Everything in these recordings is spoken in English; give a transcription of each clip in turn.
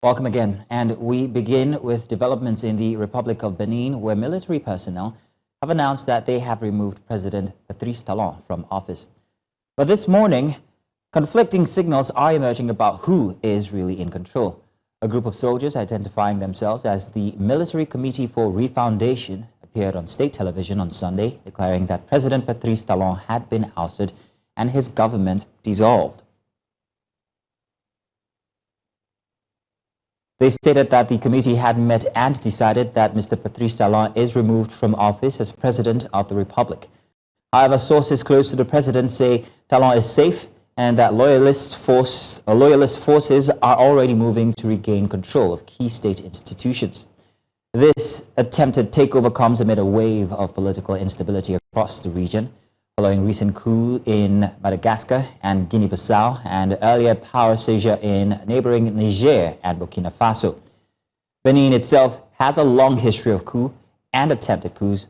Welcome again, and we begin with developments in the Republic of Benin, where military personnel have announced that they have removed President Patrice Talon from office. But this morning, conflicting signals are emerging about who is really in control. A group of soldiers identifying themselves as the Military Committee for Refoundation appeared on state television on Sunday, declaring that President Patrice Talon had been ousted and his government dissolved. They stated that the committee had met and decided that Mr. Patrice Talon is removed from office as President of the Republic. However, sources close to the president say Talon is safe and that loyalist forces are already moving to regain control of key state institutions. This attempted takeover comes amid a wave of political instability across the region, following recent coup in Madagascar and Guinea-Bissau and earlier power seizure in neighboring Niger and Burkina Faso. Benin itself has a long history of coup and attempted coups.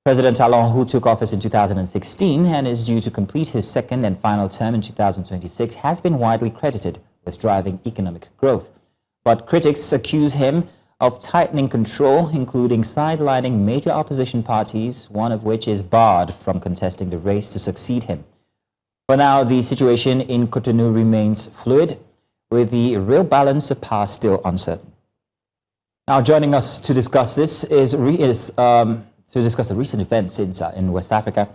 President Talon, who took office in 2016 and is due to complete his second and final term in 2026, has been widely credited with driving economic growth. But critics accuse him of tightening control, including sidelining major opposition parties, one of which is barred from contesting the race to succeed him. For now, the situation in Cotonou remains fluid, with the real balance of power still uncertain. Now, joining us to discuss this is to discuss the recent events in West Africa,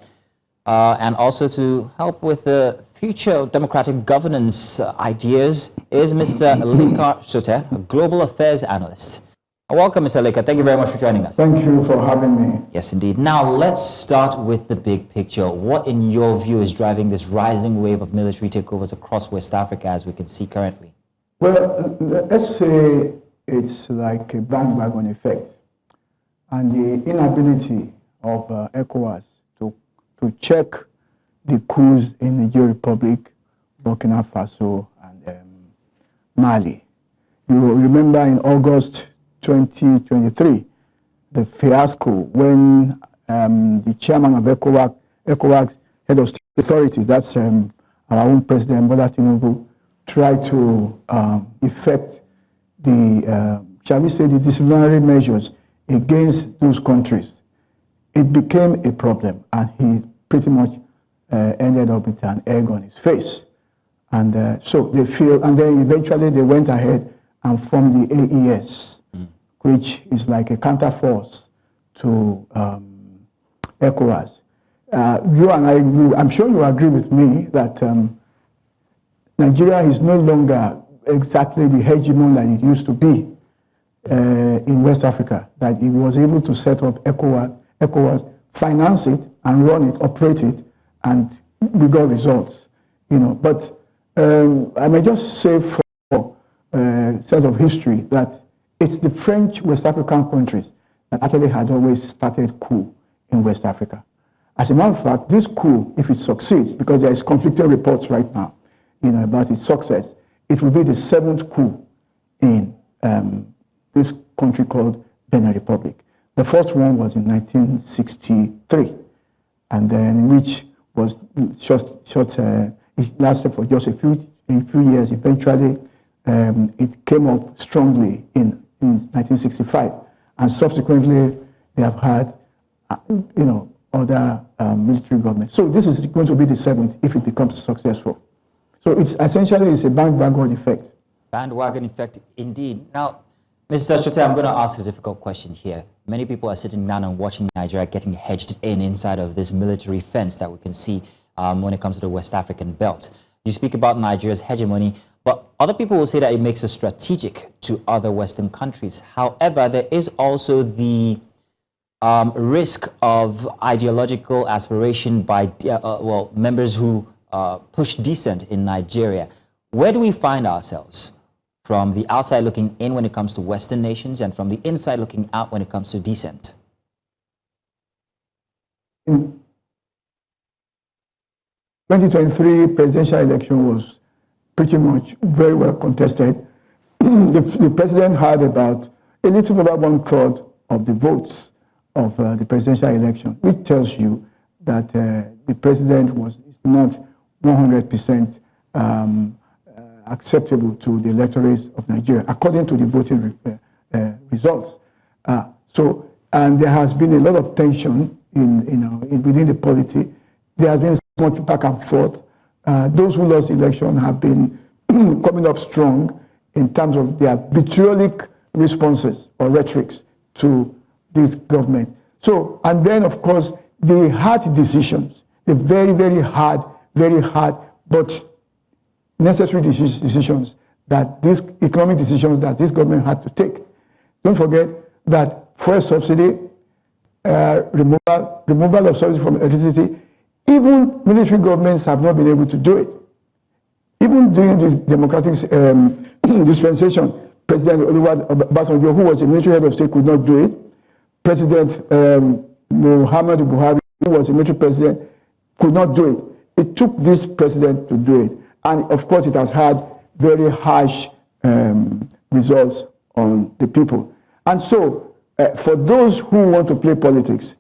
and also to help with the future democratic governance ideas is Mr. Lekan Sote, a global affairs analyst. Welcome, Mr. Lekan. Thank you very much for joining us. Thank you for having me. Yes, indeed. Now, let's start with the big picture. What, in your view, is driving this rising wave of military takeovers across West Africa, as we can see currently? Well, let's say it's like a bandwagon effect, and the inability of ECOWAS to check the coups in the Niger Republic, Burkina Faso, and Mali. You remember in August 2023, the fiasco when the chairman of ECOWAS head of state authority, that's our own President Patrice Talon, tried to effect the, shall we say, the disciplinary measures against those countries. It became a problem, and he pretty much ended up with an egg on his face. And so they feel, and then eventually they went ahead and formed the AES, which is like a counterforce to ECOWAS. You and I, I'm sure you agree with me that Nigeria is no longer exactly the hegemon that it used to be in West Africa, that it was able to set up ECOWAS, finance it and run it, operate it, and we got results. But I may just say for sense of history that it's the French West African countries that actually had always started coup in West Africa. As a matter of fact, this coup, if it succeeds, because there is conflicting reports right now, about its success, it will be the 7th coup in this country called Benin Republic. The first one was in 1963, and then which was it lasted for just a few years. Eventually, it came up strongly in 1965, and subsequently they have had, other military governments. So this is going to be the 7th if it becomes successful. So it's essentially a bandwagon effect. Bandwagon effect, indeed. Now, Mr. Sote, I'm going to ask a difficult question here. Many people are sitting down and watching Nigeria getting hedged inside of this military fence that we can see when it comes to the West African belt. You speak about Nigeria's hegemony, but other people will say that it makes us strategic to other Western countries. However, there is also the risk of ideological aspiration by members who push dissent in Nigeria. Where do we find ourselves from the outside looking in when it comes to Western nations and from the inside looking out when it comes to dissent? In 2023 presidential election was pretty much very well contested. The president had about a little over 1/3 of the votes of the presidential election, which tells you that the president is not 100% acceptable to the electorate of Nigeria, according to the voting results. And there has been a lot of tension within the polity. There has been so much back and forth. Those who lost the election have been coming up strong in terms of their vitriolic responses or rhetorics to this government. So, and then of course, the hard decisions, the very, very hard, but necessary decisions that these economic decisions that this government had to take. Don't forget that fuel subsidy, removal of subsidy from electricity, even military governments have not been able to do it. Even during this democratic dispensation, President Obasanjo, who was a military head of state, could not do it. President Muhammadu Buhari, who was a military president, could not do it. It took this president to do it. And of course, it has had very harsh results on the people. And so, for those who want to play politics,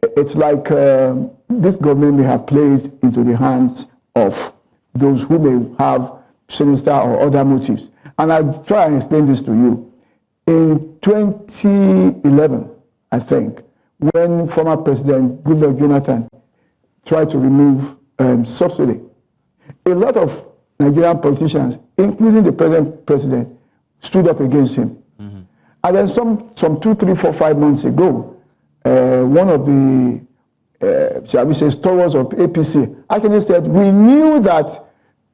it's like this government may have played into the hands of those who may have sinister or other motives. And I'll try and explain this to you. In 2011, I think, when former President Goodluck Jonathan tried to remove subsidy, a lot of Nigerian politicians, including the present president, stood up against him. Mm-hmm. And then some 2, 3, 4, 5 months ago, one of the, shall we say, stalwarts of APC actually said, we knew that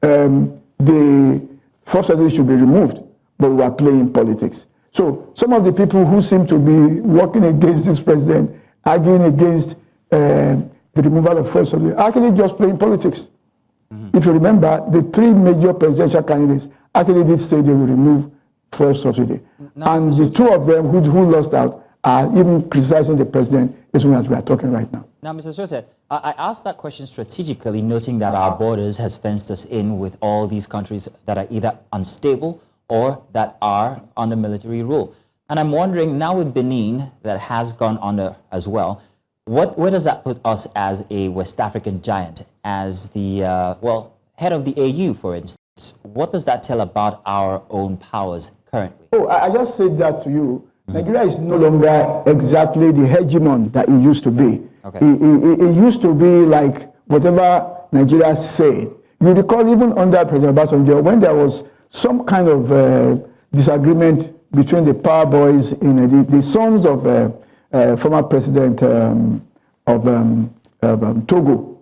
the subsidy should be removed, but we are playing politics. So some of the people who seem to be working against this president, arguing against the removal of fuel subsidy, are actually just playing politics. Mm-hmm. If you remember, the 3 major presidential candidates actually did say they will remove fuel subsidy. And the 2 of them who lost out are even criticizing the president as soon as we are talking right now. Now, Mr. Sote, I asked that question strategically, noting that our borders has fenced us in with all these countries that are either unstable or that are under military rule. And I'm wondering, now with Benin, that has gone under as well, where does that put us as a West African giant, as the, head of the AU, for instance? What does that tell about our own powers currently? Oh, I just said that to you. Mm-hmm. Nigeria is no longer exactly the hegemon that it used to be. Okay. It used to be like whatever Nigeria said. You recall even under President Obasanjo, when there was some kind of disagreement between the power boys in the sons of former president of Togo.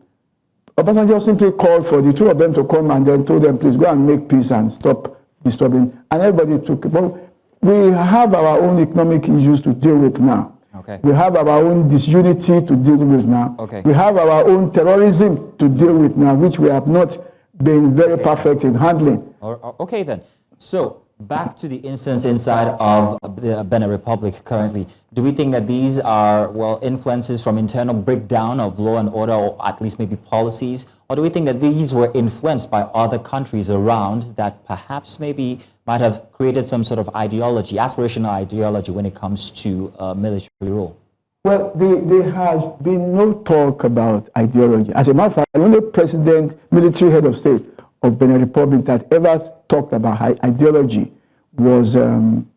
Obasanjo simply called for the 2 of them to come and then told them, please go and make peace and stop disturbing. And everybody took it. But we have our own economic issues to deal with now. Okay. We have our own disunity to deal with now. Okay. We have our own terrorism to deal with now, which we have not been very perfect in handling. Okay then. So back to the instance inside of the Benin Republic currently. Do we think that these are, influences from internal breakdown of law and order, or at least maybe policies? Or do we think that these were influenced by other countries around that perhaps maybe might have created some sort of ideology, aspirational ideology when it comes to military rule? Well, there has been no talk about ideology. As a matter of fact, the only president, military head of state of Benin Republic that ever talked about ideology was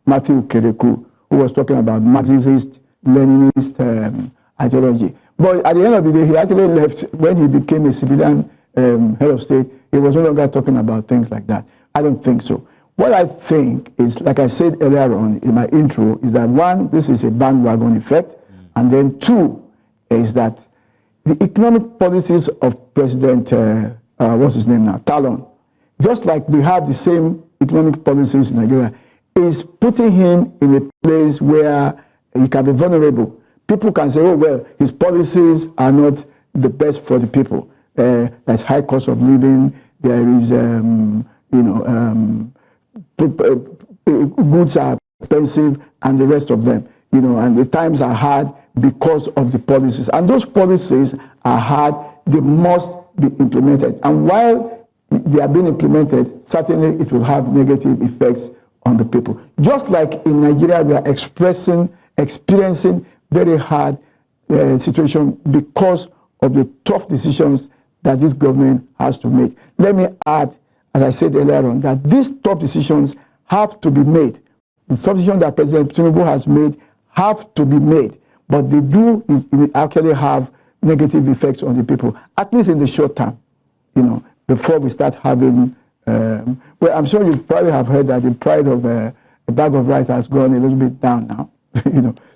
Matthew Kerekou, who was talking about Marxist, Leninist ideology. But at the end of the day, he actually left when he became a civilian head of state. He was no longer talking about things like that. I don't think so. What I think is, like I said earlier on in my intro, is that 1, this is a bandwagon effect, and then 2, is that the economic policies of President, what's his name now, Talon, just like we have the same economic policies in Nigeria, is putting him in a place where he can be vulnerable. People can say, oh, well, his policies are not the best for the people. There's high cost of living, there is, goods are expensive, and the rest of them, and the times are hard because of the policies. And those policies are hard, they must be implemented. And while they are being implemented, certainly it will have negative effects on the people. Just like in Nigeria, we are experiencing very hard situation because of the tough decisions that this government has to make. Let me add as I said earlier on, that these tough decisions have to be made. The tough decisions that President Tinubu has made have to be made, but they do actually have negative effects on the people, at least in the short term, before we start having, well, I'm sure you probably have heard that the price of a bag of rice has gone a little bit down now,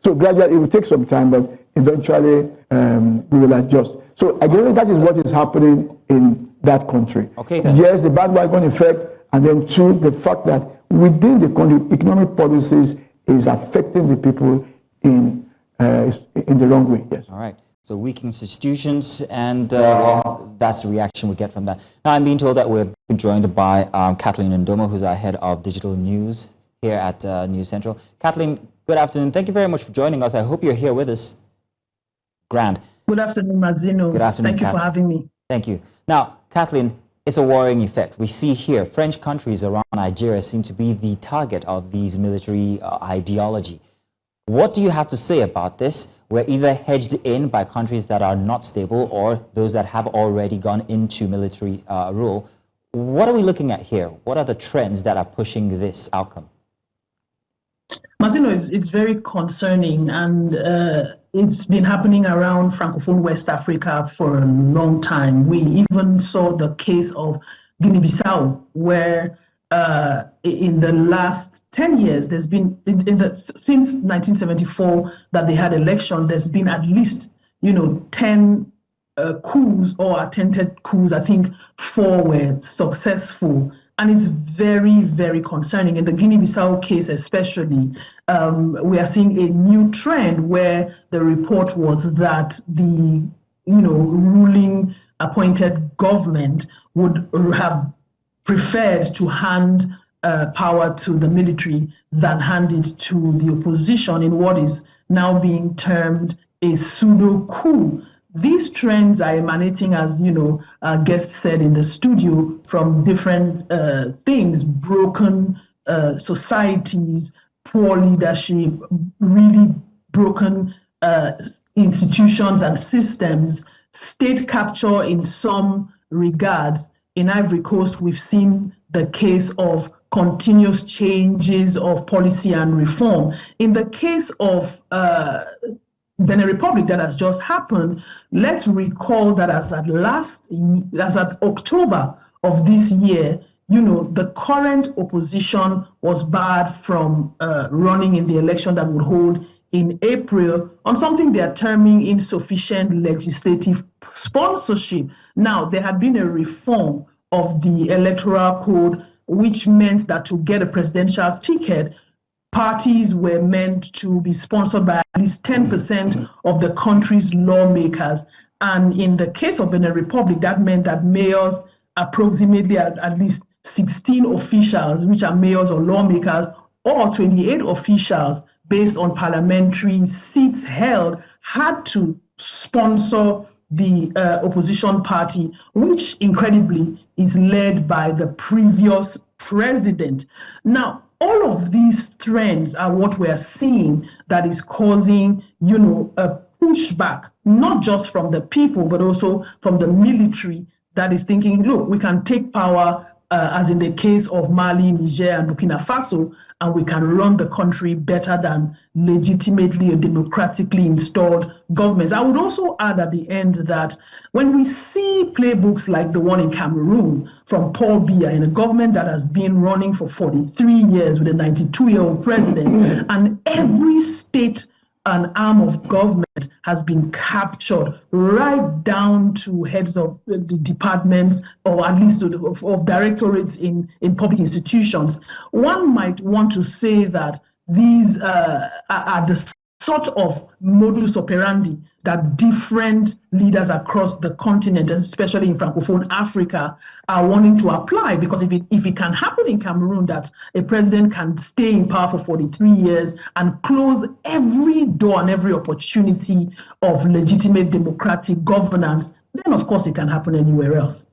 So gradually, it will take some time, but eventually we will adjust. So again, that is what is happening in that country. Okay, then. Yes, the bandwagon effect, and then two, the fact that within the country, economic policies is affecting the people in the wrong way. Yes. All right. So weak institutions, and well, that's the reaction we get from that. Now, I'm being told that we're joined by Kathleen Ndongmo, who's our head of digital news here at News Central. Kathleen, good afternoon. Thank you very much for joining us. I hope you're here with us. Grand. Good afternoon, Mazino. Good afternoon, Thank you for having me. Thank you. Now, Kathleen, it's a worrying effect. We see here French countries around Nigeria seem to be the target of these military ideology. What do you have to say about this? We're either hedged in by countries that are not stable or those that have already gone into military rule. What are we looking at here? What are the trends that are pushing this outcome? Martino, it's very concerning, and it's been happening around Francophone West Africa for a long time. We even saw the case of Guinea-Bissau, where in the last 10 years, there's been, since 1974 that they had election, there's been at least, 10 coups or attempted coups. I think 4 were successful. And it's very, very concerning. In the Guinea-Bissau case especially, we are seeing a new trend where the report was that the ruling appointed government would have preferred to hand power to the military than hand it to the opposition in what is now being termed a pseudo coup. These trends are emanating, as our guest said in the studio, from different things: broken societies, poor leadership, really broken institutions and systems, state capture in some regards. In Ivory Coast, we've seen the case of continuous changes of policy and reform. In the case of Benin Republic that has just happened, let's recall that as at October of this year, the current opposition was barred from running in the election that would hold in April on something they are terming insufficient legislative sponsorship. Now, there had been a reform of the electoral code, which meant that to get a presidential ticket, parties were meant to be sponsored by at least 10% of the country's lawmakers. And in the case of Benin Republic, that meant that mayors, approximately at least 16 officials, which are mayors or lawmakers, or 28 officials based on parliamentary seats held, had to sponsor the opposition party, which incredibly is led by the previous president. Now, all of these trends are what we're seeing that is causing, a pushback, not just from the people, but also from the military that is thinking, look, we can take power, as in the case of Mali, Niger, and Burkina Faso, and we can run the country better than legitimately or democratically installed governments. I would also add at the end that when we see playbooks like the one in Cameroon from Paul Biya in a government that has been running for 43 years with a 92-year-old president, and every state an arm of government has been captured right down to heads of the departments, or at least of directorates in public institutions. One might want to say that these are the sort of modus operandi that different leaders across the continent, and especially in Francophone Africa, are wanting to apply. Because if it can happen in Cameroon, that a president can stay in power for 43 years and close every door and every opportunity of legitimate democratic governance, then of course it can happen anywhere else.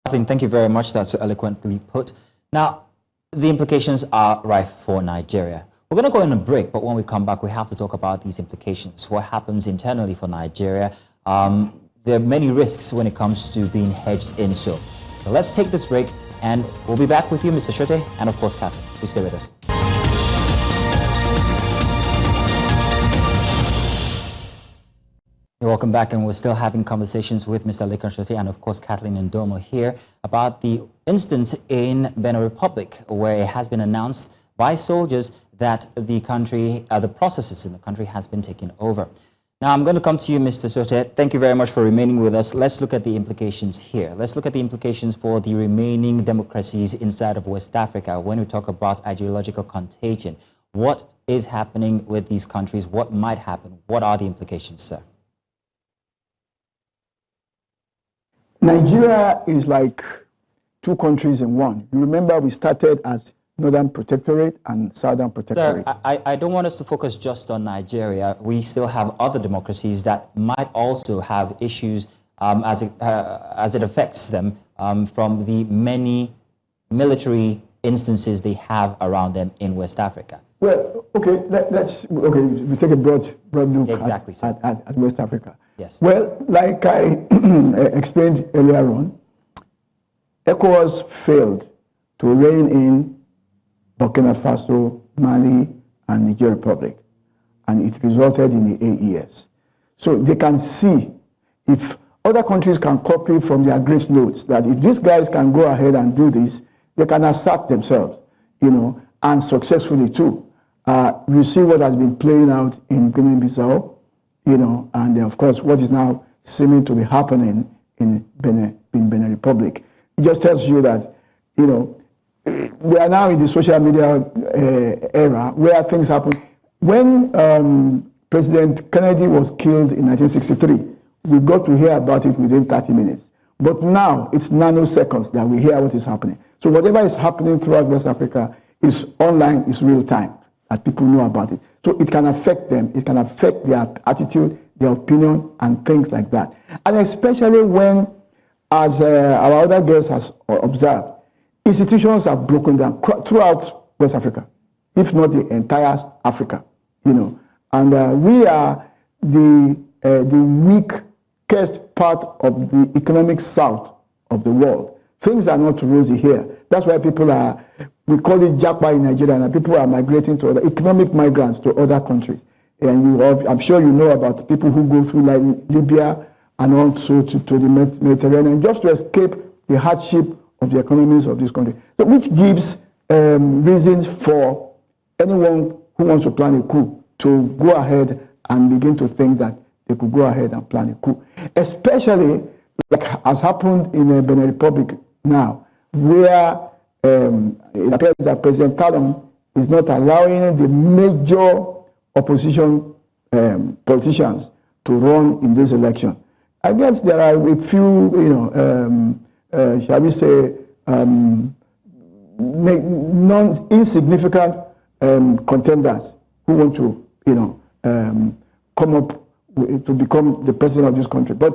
Thank you very much. That's so eloquently put. Now, the implications are rife for Nigeria. We're going to go on a break, but when we come back, we have to talk about these implications. What happens internally for Nigeria? There are many risks when it comes to being hedged in. So let's take this break. And we'll be back with you, Mr. Sote, and of course, Kathleen. Please stay with us. Welcome back, and we're still having conversations with Mr. Lekan Sote and of course Kathleen Ndongmo here about the instance in Benin Republic where it has been announced by soldiers that the country, the processes in the country has been taken over. Now I'm going to come to you, Mr. Sote. Thank you very much for remaining with us. Let's look at the implications here. Let's look at the implications for the remaining democracies inside of West Africa when we talk about ideological contagion. What is happening with these countries? What might happen? What are the implications, sir? Nigeria is like two countries in one. You remember we started as Northern Protectorate and Southern Protectorate. Sir, I don't want us to focus just on Nigeria. We still have other democracies that might also have issues as it affects them from the many military instances they have around them in West Africa. Well, okay, we take a broad look exactly, at West Africa. Yes. Well, like I explained earlier on, ECOWAS failed to rein in Burkina Faso, Mali, and Niger Republic, and it resulted in the AES. So they can see if other countries can copy from their grace notes that if these guys can go ahead and do this, they can assert themselves, and successfully too. You see what has been playing out in Guinea-Bissau, and of course what is now seeming to be happening in Benin Republic. It just tells you that, we are now in the social media era where things happen. When President Kennedy was killed in 1963, we got to hear about it within 30 minutes. But now it's nanoseconds that we hear what is happening. So whatever is happening throughout West Africa is online, is real time, that people know about it. So it can affect them, it can affect their attitude, their opinion, and things like that. And especially when, as our other guest has observed, institutions have broken down throughout West Africa, if not the entire Africa, And we are the weakest part of the economic south of the world. Things are not rosy here. That's why we call it Japa in Nigeria, and people are migrating to other economic migrants to other countries. And I'm sure you know about people who go through like Libya and also to the Mediterranean just to escape the hardship of the economies of this country. So which gives reasons for anyone who wants to plan a coup to go ahead and begin to think that they could go ahead and plan a coup. Especially like has happened in Benin Republic now, where it appears that President Talon is not allowing the major opposition politicians to run in this election. I guess there are a few, shall we say, insignificant contenders who want to, come up to become the president of this country. But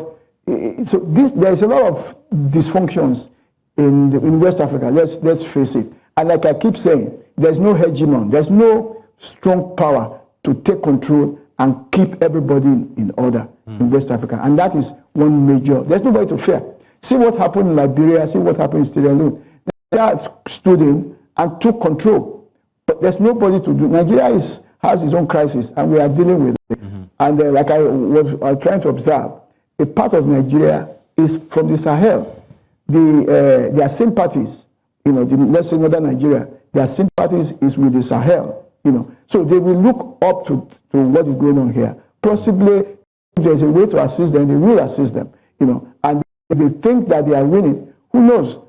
so there is a lot of dysfunctions in West Africa. Let's face it. And like I keep saying, there's no hegemon. There's no strong power to take control and keep everybody in order in West Africa. And that is one major. There's nobody to fear. See what happened in Liberia. See what happened in Sierra Leone. Nigeria stood in and took control. But there's nobody to do. Nigeria has its own crisis, and we are dealing with it. And like I was trying to observe, a part of Nigeria is from the Sahel. Their sympathies, let's say Northern Nigeria, their sympathies is with the Sahel, So they will look up to what is going on here. Possibly, if there's a way to assist them, they will assist them, And if they think that they are winning, who knows?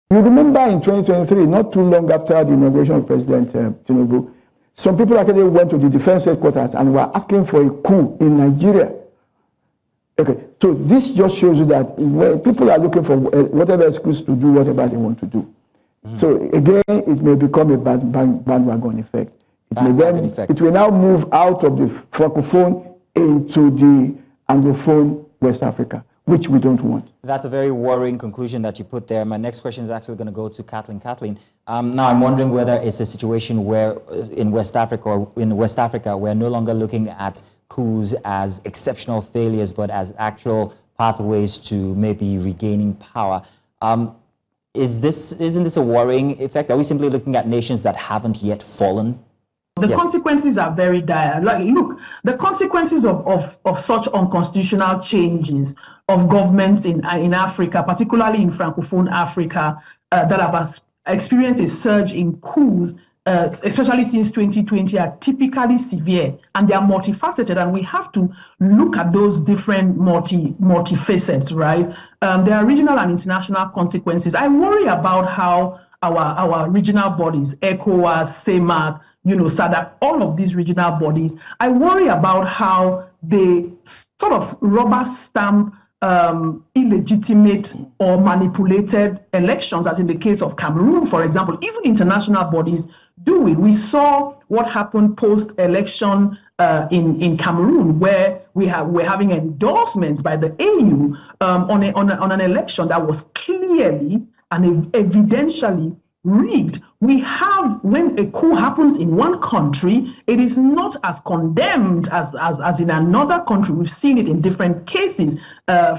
You remember in 2023, not too long after the inauguration of President Tinubu, some people actually went to the defense headquarters and were asking for a coup in Nigeria. Okay, so this just shows you that people are looking for whatever excuse to do whatever they want to do. So again, it may become a bandwagon effect. It will now move out of the francophone into the anglophone West Africa, which we don't want. That's a very worrying conclusion that you put there. My next question is actually going to go to Kathleen. Kathleen, now I'm wondering whether it's a situation where in West Africa, we're no longer looking at coups as exceptional failures, but as actual pathways to maybe regaining power. isn't this a worrying effect? Are we simply looking at nations that haven't yet fallen? The consequences are very dire. Like, look, the consequences of such unconstitutional changes of governments in Africa, particularly in Francophone Africa, that have experienced a surge in coups, especially since 2020, are typically severe, and they are multifaceted, and we have to look at those different multifacets, right? There are regional and international consequences. I worry about how our regional bodies, ECOWAS, CEMAC, SADC, all of these regional bodies, I worry about how they sort of rubber stamp illegitimate or manipulated elections, as in the case of Cameroon, for example. Even international bodies do it. We saw what happened post-election in Cameroon, where we're having endorsements by the AU on an election that was clearly and evidentially rigged. We have, when a coup happens in one country, it is not as condemned as in another country. We've seen it in different cases,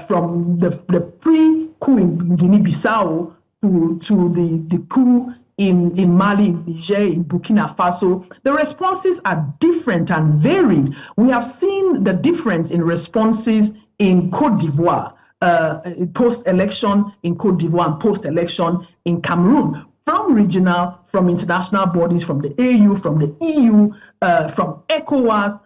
from the pre-coup in Guinea-Bissau to the coup in Mali, in Niger, in Burkina Faso. The responses are different and varied. We have seen the difference in responses in Cote d'Ivoire, post-election in Cote d'Ivoire and post-election in Cameroon. From regional, from international bodies, from the AU, from the EU, from ECOWAS.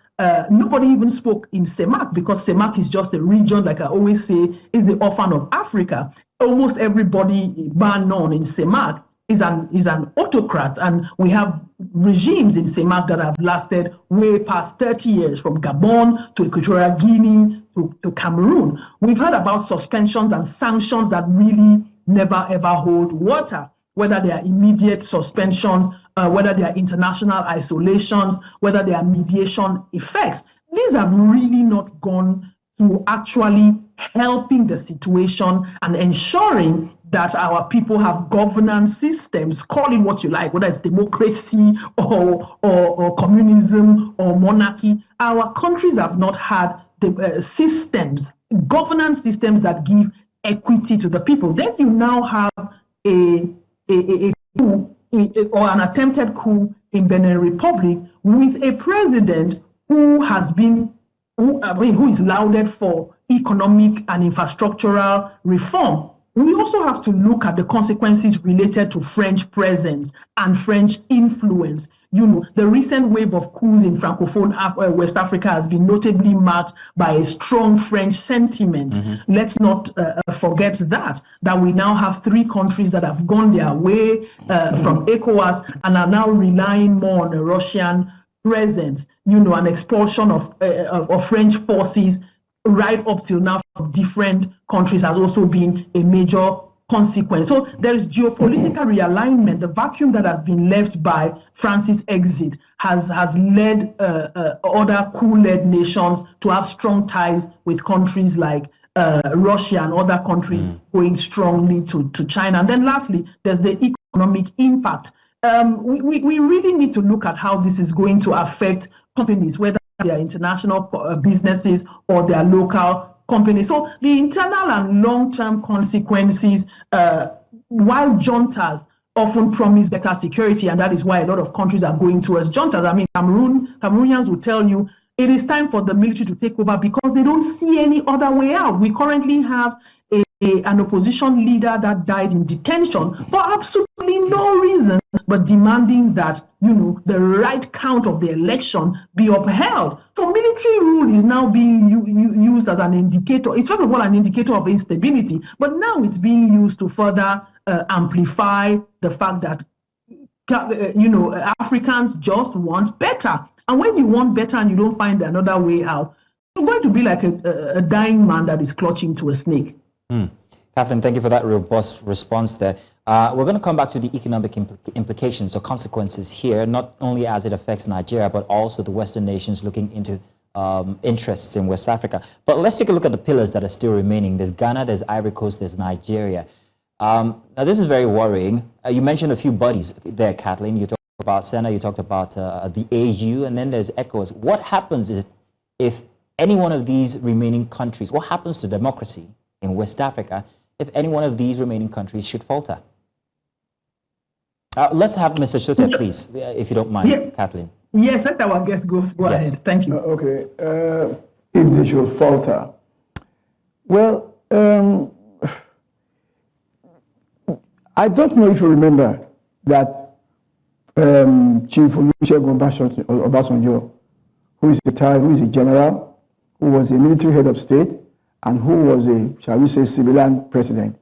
Nobody even spoke in CEMAC, because CEMAC is just a region, like I always say, is the orphan of Africa. Almost everybody, bar none, in CEMAC is an autocrat, and we have regimes in CEMAC that have lasted way past 30 years, from Gabon to Equatorial Guinea to Cameroon. We've heard about suspensions and sanctions that really never ever hold water, whether they are immediate suspensions, whether they are international isolations, whether they are mediation effects. These have really not gone to actually helping the situation and ensuring that our people have governance systems, call it what you like, whether it's democracy or communism or monarchy. Our countries have not had the systems, governance systems that give equity to the people. Then you now have a coup or an attempted coup in Benin Republic with a president who is lauded for economic and infrastructural reform. We also have to look at the consequences related to French presence and French influence. The recent wave of coups in Francophone West Africa has been notably marked by a strong French sentiment. Mm-hmm. Let's not forget that we now have 3 countries that have gone their way from ECOWAS and are now relying more on the Russian presence, an expulsion of French forces right up till now from different countries has also been a major consequence. So there is geopolitical realignment. The vacuum that has been left by France's exit has led other coup-led nations to have strong ties with countries like Russia and other countries going strongly to China. And then lastly, there's the economic impact. We really need to look at how this is going to affect companies, whether they are international businesses or their local companies. So the internal and long-term consequences, while juntas often promise better security, and that is why a lot of countries are going towards juntas. I mean, Cameroonians will tell you it is time for the military to take over because they don't see any other way out. We currently have an opposition leader that died in detention for absolutely no reason, but demanding that, the right count of the election be upheld. So military rule is now being used as an indicator. It's first of all an indicator of instability, but now it's being used to further amplify the fact that, Africans just want better. And when you want better and you don't find another way out, you're going to be like a dying man that is clutching to a snake. Kathleen, thank you for that robust response there. We're going to come back to the economic implications or consequences here, not only as it affects Nigeria, but also the Western nations looking into interests in West Africa. But let's take a look at the pillars that are still remaining. There's Ghana, there's Ivory Coast, there's Nigeria. Now, this is very worrying. You mentioned a few bodies there, Kathleen. You talked about SENA, you talked about the AU, and then there's ECOWAS. What happens if any one of these remaining countries, what happens to democracy in West Africa if any one of these remaining countries should falter? Let's have Mr. Sote, please, if you don't mind, Yeah. Kathleen. Yes, let our guest go Yes. ahead. Thank you. Okay. If they should falter. Well, I don't know if you remember that Chief Olusegun Obasanjo, who is retired, who is a general, who was a military head of state, and who was a, shall we say, civilian president,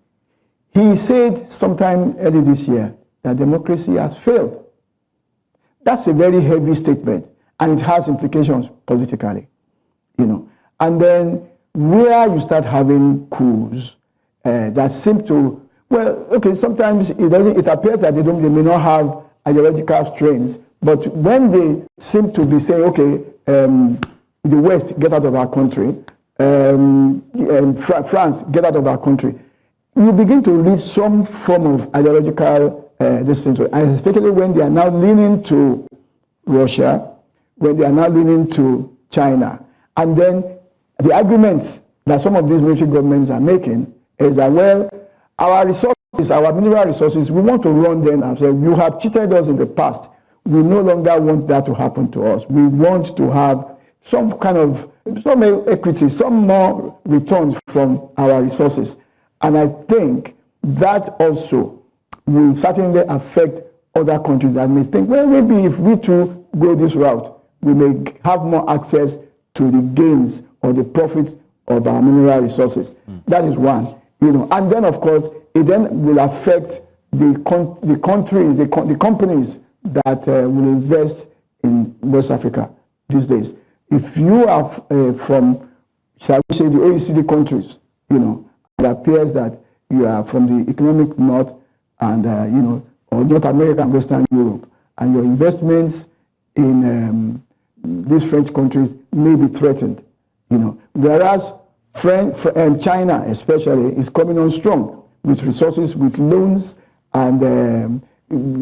he said sometime early this year that democracy has failed. That's a very heavy statement, and it has implications politically, you know. And then where you start having coups that seem to, well, okay, sometimes it appears that they may not have ideological strains, but when they seem to be saying, okay, the West, get out of our country, France, get out of our country, you begin to reach some form of ideological distance, and especially when they are now leaning to Russia, when they are now leaning to China. And then the arguments that some of these military governments are making is that, well, our resources, our mineral resources, we want to run them ourselves. You have cheated us in the past. We no longer want that to happen to us. We want to have some kind of, some equity, some more returns from our resources. And I think that also will certainly affect other countries that may think, well, maybe if we too go this route, we may have more access to the gains or the profits of our mineral resources. That is one, you know. And then, of course, it then will affect the countries, the companies that will invest in West Africa these days. If you are from, shall we say, the OECD countries, you know, it appears that you are from the economic north and, you know, or North America and Western Europe, and your investments in these French countries may be threatened, you know. Whereas China especially is coming on strong with resources, with loans, and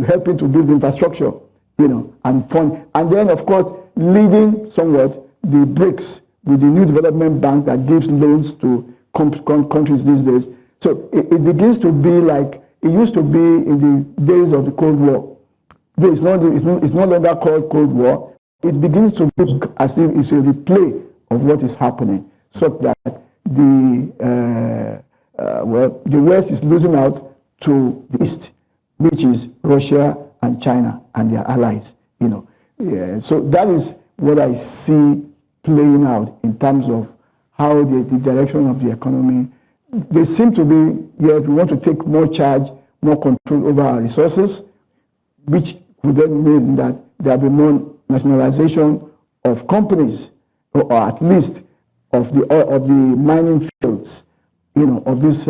helping to build infrastructure, you know, and fund. And then, of course, leading somewhat the BRICS with the new development bank that gives loans to countries these days. So it begins to be like it used to be in the days of the Cold War. Though it's no longer called Cold War, it begins to look as if it's a replay of what is happening, so that the West is losing out to the East, which is Russia and China and their allies. You know, yeah, so that is what I see playing out in terms of how the direction of the economy. They seem to be, yeah, we want to take more charge, more control over our resources, which would then mean that there will be more nationalization of companies, or at least of the mining fields, you know, of these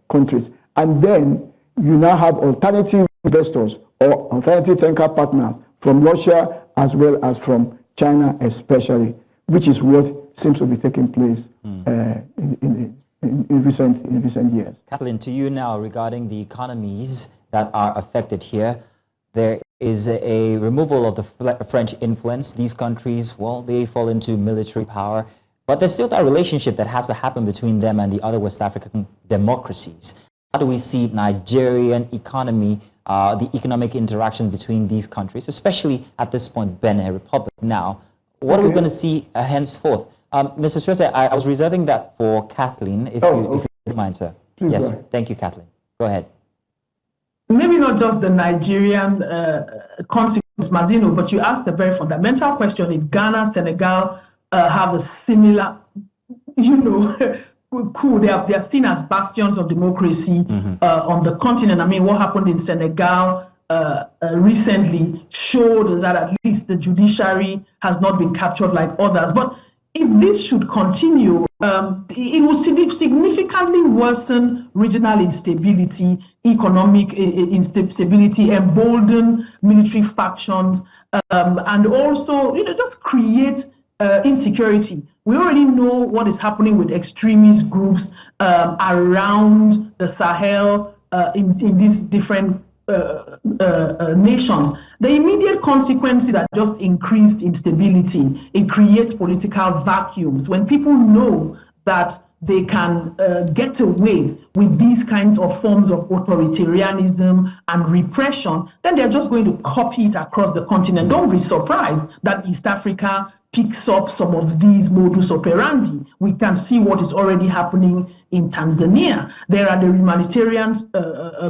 countries. And then you now have alternative investors or alternative tanker partners from Russia as well as from China especially, which is what seems to be taking place in recent years. Kathleen, to you now regarding the economies that are affected here. There is a removal of the French influence. These countries, well, they fall into military power, but there's still that relationship that has to happen between them and the other West African democracies. How do we see Nigerian economy, the economic interaction between these countries, especially at this point, Benin Republic now? What are we going to see henceforth? Mr. Sote, I was reserving that for Kathleen, if you don't mind, sir. Please, yes, thank you, Kathleen. Go ahead. Maybe not just the Nigerian consequence, Mazino, but you asked a very fundamental question. If Ghana, Senegal have a similar, you know, coup, they are seen as bastions of democracy on the continent. I mean, what happened in Senegal recently showed that at least the judiciary has not been captured like others. But if this should continue, it will significantly worsen regional instability, economic instability, embolden military factions, and also, you know, just create insecurity. We already know what is happening with extremist groups around the Sahel in these different nations. The immediate consequences are just increased instability. It creates political vacuums. When people know that they can get away with these kinds of forms of authoritarianism and repression, then they're just going to copy it across the continent. Don't be surprised that East Africa picks up some of these modus operandi. We can see what is already happening in Tanzania. There are the humanitarian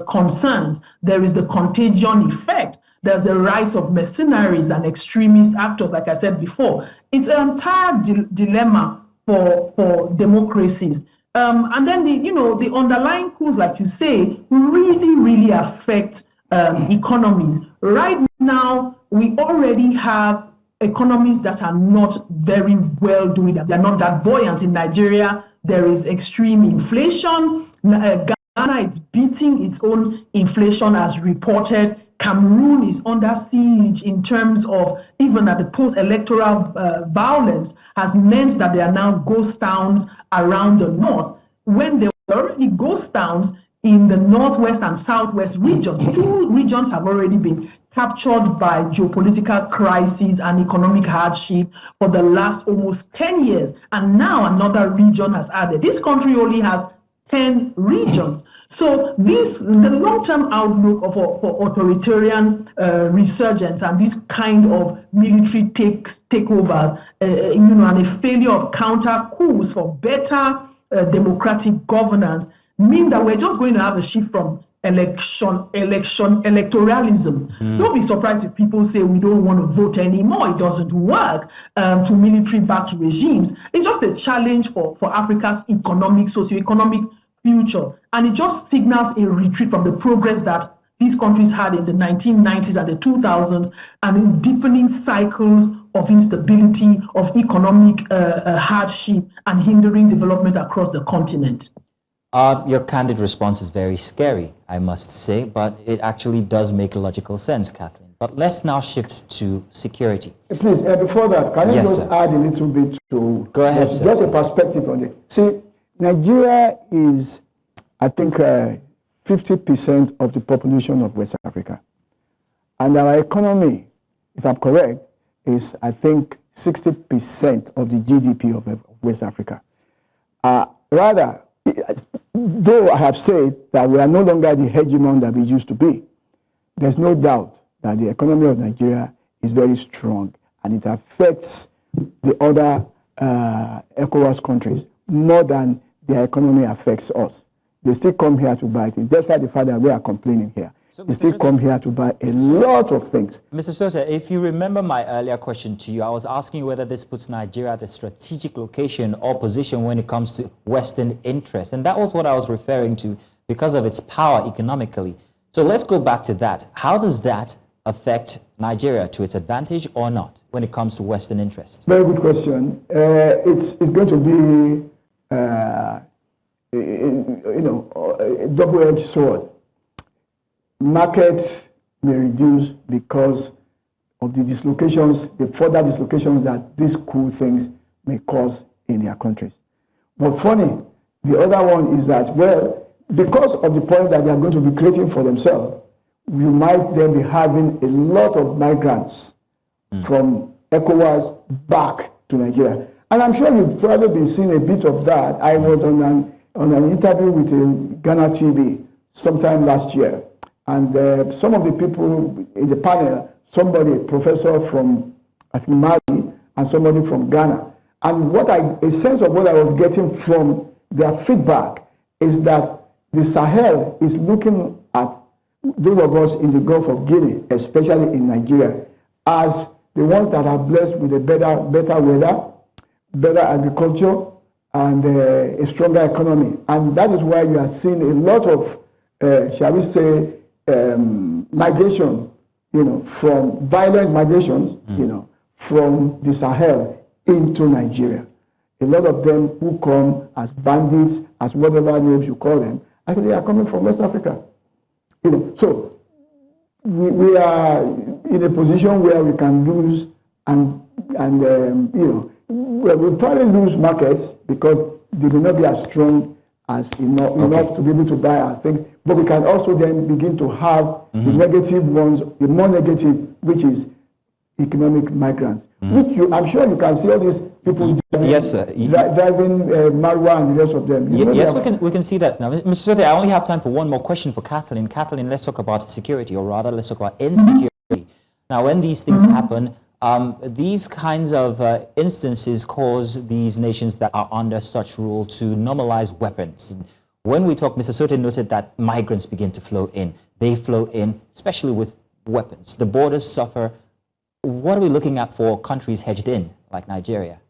concerns. There is the contagion effect. There's the rise of mercenaries and extremist actors, like I said before. It's an entire dilemma for democracies. And then the underlying coups, like you say, really affect economies. Right now, we already have economies that are not very well doing. They're not that buoyant. In Nigeria, there is extreme inflation. Ghana is beating its own inflation as reported. Cameroon is under siege in terms of, even at the post-electoral violence has meant that there are now ghost towns around the north, when there were already ghost towns in the northwest and southwest regions. Two regions have already been captured by geopolitical crises and economic hardship for the last almost 10 years. And now another region has added. This country only has 10 regions. So the long-term outlook for authoritarian resurgence and this kind of military takeovers, and a failure of counter coups for better democratic governance mean that we're just going to have a shift from electoralism. Don't be surprised if people say we don't want to vote anymore. It doesn't work to military-backed regimes. It's just a challenge for Africa's socioeconomic future. And it just signals a retreat from the progress that these countries had in the 1990s and the 2000s, and is deepening cycles of instability, of economic hardship, and hindering development across the continent. Your candid response is very scary, I must say, but it actually does make logical sense, Kathleen. But let's now shift to security. Please, before that, can you Yes, just sir. add a little bit to... Go ahead, sir. Just a perspective on it. See, Nigeria is, I think, 50% of the population of West Africa. And our economy, if I'm correct, is, I think, 60% of the GDP of West Africa. Rather, though I have said that we are no longer the hegemon that we used to be, there's no doubt that the economy of Nigeria is very strong, and it affects the other ECOWAS countries more than their economy affects us. They still come here to buy things, despite the fact that we are complaining here. So, they still come here to buy a lot of things. Mr. Sote, if you remember my earlier question to you, I was asking you whether this puts Nigeria at a strategic location or position when it comes to Western interests. And that was what I was referring to because of its power economically. So let's go back to that. How does that affect Nigeria to its advantage or not when it comes to Western interests? Very good question. It's going to be a double-edged sword. Markets may reduce because of the dislocations, the further dislocations that these cool things may cause in their countries. But funny, the other one is that, well, because of the point that they are going to be creating for themselves, you might then be having a lot of migrants from ECOWAS back to Nigeria. And I'm sure you've probably been seeing a bit of that. I was on an interview with Ghana TV sometime last year. And some of the people in the panel, somebody, a professor from, I think, Mali, and somebody from Ghana. And a sense of what I was getting from their feedback is that the Sahel is looking at those of us in the Gulf of Guinea, especially in Nigeria, as the ones that are blessed with a better weather, better agriculture, and a stronger economy. And that is why you are seeing a lot of, shall we say, migration, from violent migrations, from the Sahel into Nigeria. A lot of them who come as bandits, as whatever names you call them, actually are coming from West Africa. So we are in a position where we can lose, and we'll probably lose markets because they may not be as strong as enough to be able to buy our things. But we can also then begin to have the negative ones, the more negative, which is economic migrants, which I'm sure you can see all these people driving, yes, sir. driving Marwa and the rest of them. Yes, we can see that now. Mr. Sote, I only have time for one more question for Kathleen. Kathleen, let's talk about security, or rather, let's talk about insecurity. Now, when these things happen, these kinds of instances cause these nations that are under such rule to normalize weapons. When we talk, Mr. Sote noted that migrants begin to flow in. They flow in, especially with weapons. The borders suffer. What are we looking at for countries hedged in, like Nigeria?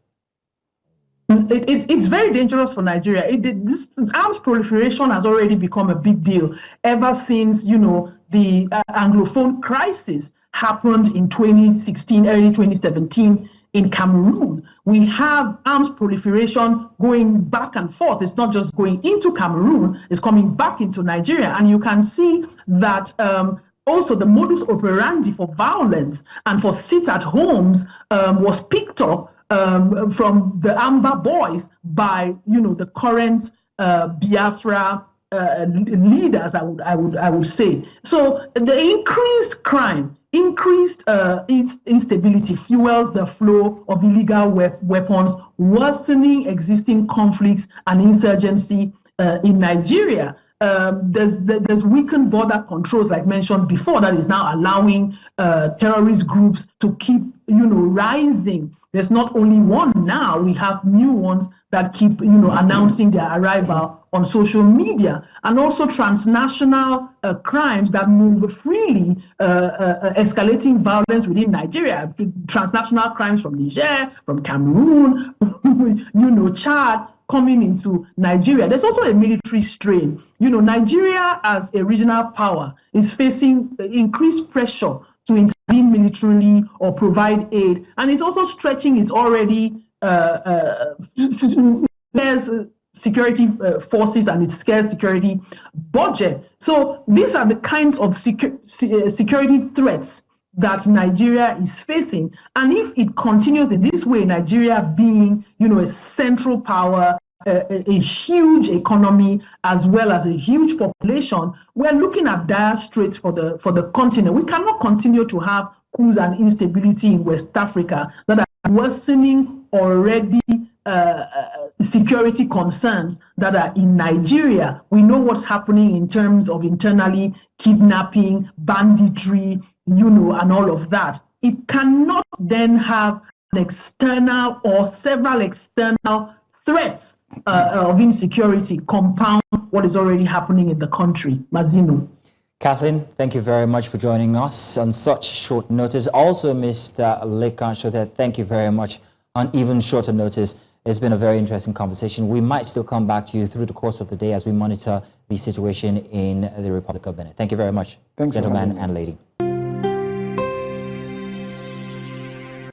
It's very dangerous for Nigeria. This arms proliferation has already become a big deal ever since, the Anglophone crisis happened in 2016, early 2017 in Cameroon. We have arms proliferation going back and forth. It's not just going into Cameroon, it's coming back into Nigeria. And you can see that also the modus operandi for violence and for sit-at-homes was picked up from the Amber Boys by, the current Biafra leaders, I would say. So the increased crime, increased instability fuels the flow of illegal weapons, worsening existing conflicts and insurgency in Nigeria. There's weakened border controls, like mentioned before, that is now allowing terrorist groups to keep, rising. There's not only one now, we have new ones that keep, announcing their arrival on social media, and also transnational crimes that move freely, escalating violence within Nigeria, transnational crimes from Niger, from Cameroon, Chad, coming into Nigeria. There's also a military strain. Nigeria as a regional power is facing increased pressure to intervene militarily or provide aid, and it's also stretching its already security forces and its scarce security budget. So these are the kinds of security threats that Nigeria is facing. And if it continues in this way, Nigeria being, a central power, a huge economy, as well as a huge population, we're looking at dire straits for the continent. We cannot continue to have coups and instability in West Africa that are worsening already security concerns that are in Nigeria. We know what's happening in terms of internally kidnapping, banditry, and all of that. It cannot then have an external or several external threats of insecurity compound what is already happening in the country. Mazino. Kathleen, thank you very much for joining us on such short notice. Also, Mr. Lekan Sote, thank you very much on even shorter notice. It's been a very interesting conversation. We might still come back to you through the course of the day as we monitor the situation in the Republic of Benin. Thank you very much, Thanks, gentlemen and lady.